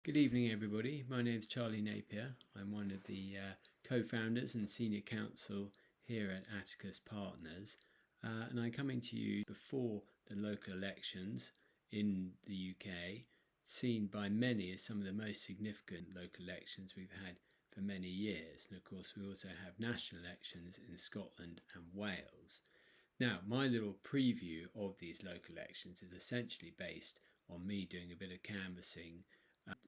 Good evening, everybody. My name is Charlie Napier. I'm one of the co-founders and senior counsel here at Atticus Partners, and I'm coming to you before the local elections in the UK, seen by many as some of the most significant local elections we've had for many years. And of course, we also have national elections in Scotland and Wales. Now, my little preview of these local elections is essentially based on me doing a bit of canvassing.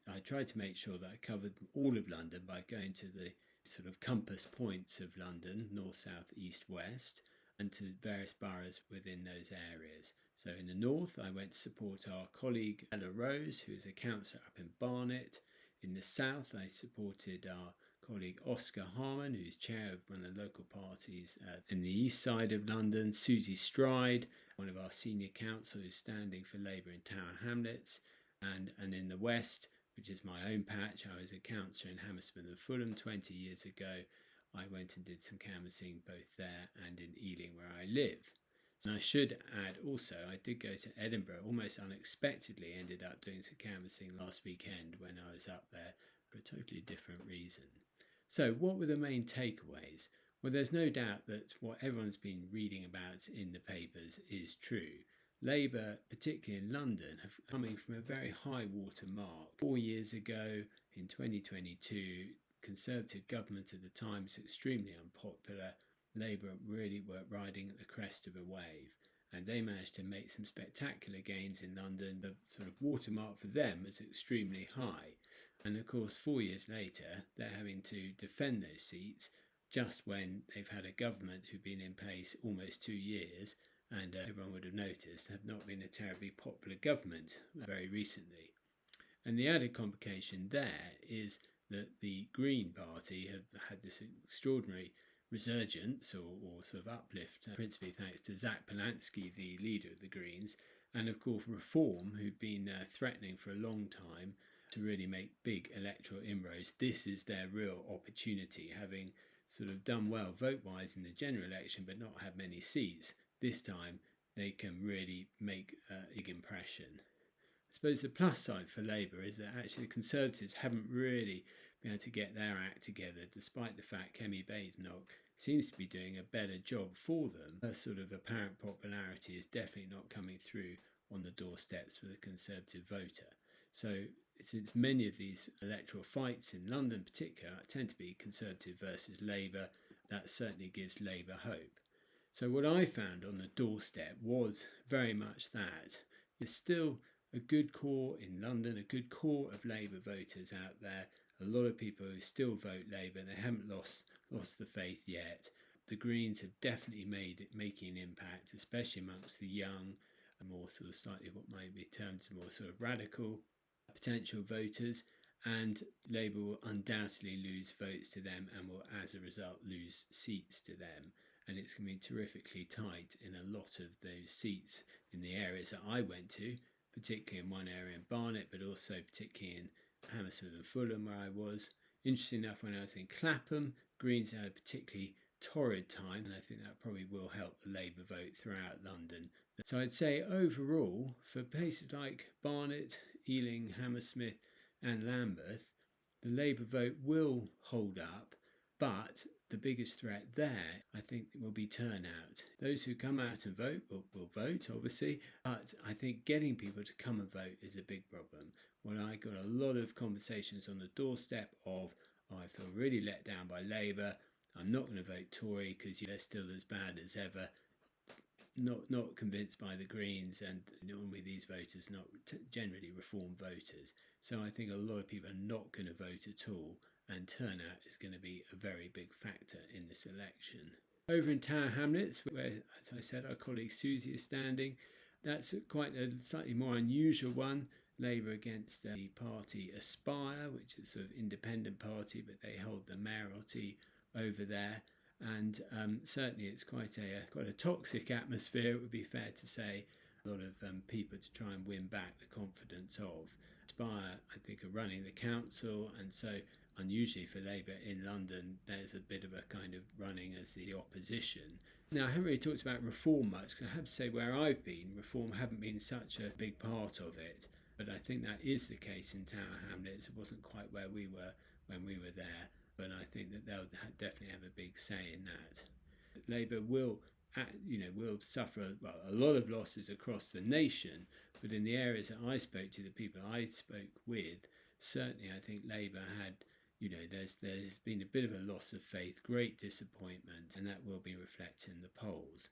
I tried to make sure that I covered all of London by going to the sort of compass points of London, north, south, east, west, and to various boroughs within those areas. So in the north, I went to support our colleague Ella Rose, who is a councillor up in Barnet. In the south, I supported our colleague Oscar Harman, who's chair of one of the local parties in the east side of London. Susie Stride, one of our senior council, who's standing for Labour in Tower Hamlets. And in the west, which is my own patch, I was a councillor in Hammersmith and Fulham 20 years ago. I went and did some canvassing both there and in Ealing, where I live. And I should add also, I did go to Edinburgh, almost unexpectedly ended up doing some canvassing last weekend when I was up there for a totally different reason. So what were the main takeaways? Well, there's no doubt that what everyone's been reading about in the papers is true. Labour, particularly in London, have coming from a very high water mark. 4 years ago, in 2022, Conservative government at the time was extremely unpopular. Labour really were riding at the crest of a wave, and they managed to make some spectacular gains in London. The sort of watermark for them was extremely high. And of course, 4 years later, they're having to defend those seats just when they've had a government who've been in place almost 2 years, and everyone would have noticed, have not been a terribly popular government very recently. And the added complication there is that the Green Party have had this extraordinary resurgence or sort of uplift, principally thanks to Zach Polanski, the leader of the Greens, and of course Reform, who've been threatening for a long time to really make big electoral inroads. This is their real opportunity, having sort of done well vote-wise in the general election but not had many seats. This time they can really make a big impression. I suppose the plus side for Labour is that actually the Conservatives haven't really been able to get their act together, despite the fact Kemi Badenoch seems to be doing a better job for them. Her sort of apparent popularity is definitely not coming through on the doorsteps for the Conservative voter. So since many of these electoral fights in London in particular tend to be Conservative versus Labour, that certainly gives Labour hope. So what I found on the doorstep was very much that. There's still a good core in London, a good core of Labour voters out there, a lot of people who still vote Labour. They haven't lost the faith yet. The Greens have definitely making an impact, especially amongst the young, more sort of slightly what might be termed more sort of radical potential voters, and Labour will undoubtedly lose votes to them and will as a result lose seats to them. And it's going to be terrifically tight in a lot of those seats in the areas that I went to, particularly in one area in Barnet, but also particularly in Hammersmith and Fulham where I was. Interesting enough, when I was in Clapham, Greens had a particularly torrid time, and I think that probably will help the Labour vote throughout London. So I'd say overall, for places like Barnet, Ealing, Hammersmith and Lambeth, the Labour vote will hold up, but the biggest threat there, I think, will be turnout. Those who come out and vote will vote, obviously, but I think getting people to come and vote is a big problem. When I got a lot of conversations on the doorstep of, I feel really let down by Labour, I'm not going to vote Tory because they're still as bad as ever. Not convinced by the Greens, and normally these voters not generally Reform voters. So I think a lot of people are not going to vote at all, and turnout is going to be a very big factor in this election. Over in Tower Hamlets, where, as I said, our colleague Susie is standing, that's quite a slightly more unusual one. Labour against the party Aspire, which is a sort of independent party, but they hold the mayoralty over there. And certainly it's quite a toxic atmosphere, it would be fair to say. A lot of people to try and win back the confidence of. Aspire, I think, are running the council, and so unusually for Labour in London, there's a bit of a kind of running as the opposition. Now, I haven't really talked about Reform much, because I have to say where I've been, Reform haven't been such a big part of it. But I think that is the case in Tower Hamlets. It wasn't quite where we were when we were there, but I think that they'll definitely have a big say in that. Labour will suffer a lot of losses across the nation, but in the areas that I spoke to, the people I spoke with, certainly I think Labour had, there's been a bit of a loss of faith, great disappointment, and that will be reflected in the polls.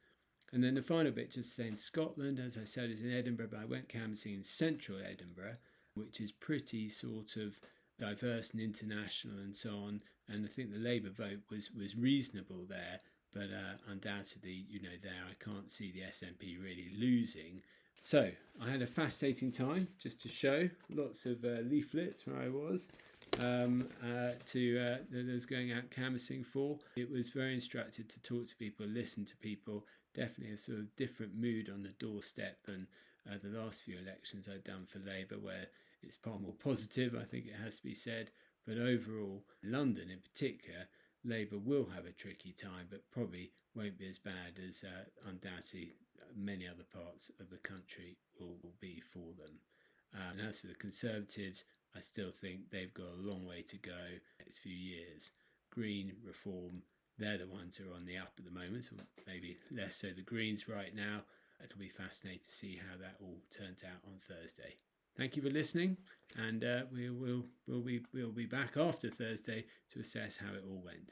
And then the final bit, just saying Scotland, as I said, is in Edinburgh, but I went canvassing in central Edinburgh, which is pretty sort of diverse and international and so on. And I think the Labour vote was reasonable there, but undoubtedly, there I can't see the SNP really losing. So I had a fascinating time, just to show lots of leaflets where I was. That I was going out canvassing for. It was very instructive to talk to people, listen to people. Definitely a sort of different mood on the doorstep than the last few elections I'd done for Labour, where it's far more positive, I think it has to be said. But overall, London in particular, Labour will have a tricky time, but probably won't be as bad as undoubtedly many other parts of the country will be for them. And as for the Conservatives, I still think they've got a long way to go next few years. Green, Reform, they're the ones who are on the up at the moment, or maybe less so the Greens right now. It'll be fascinating to see how that all turns out on Thursday. Thank you for listening, and we'll be back after Thursday to assess how it all went.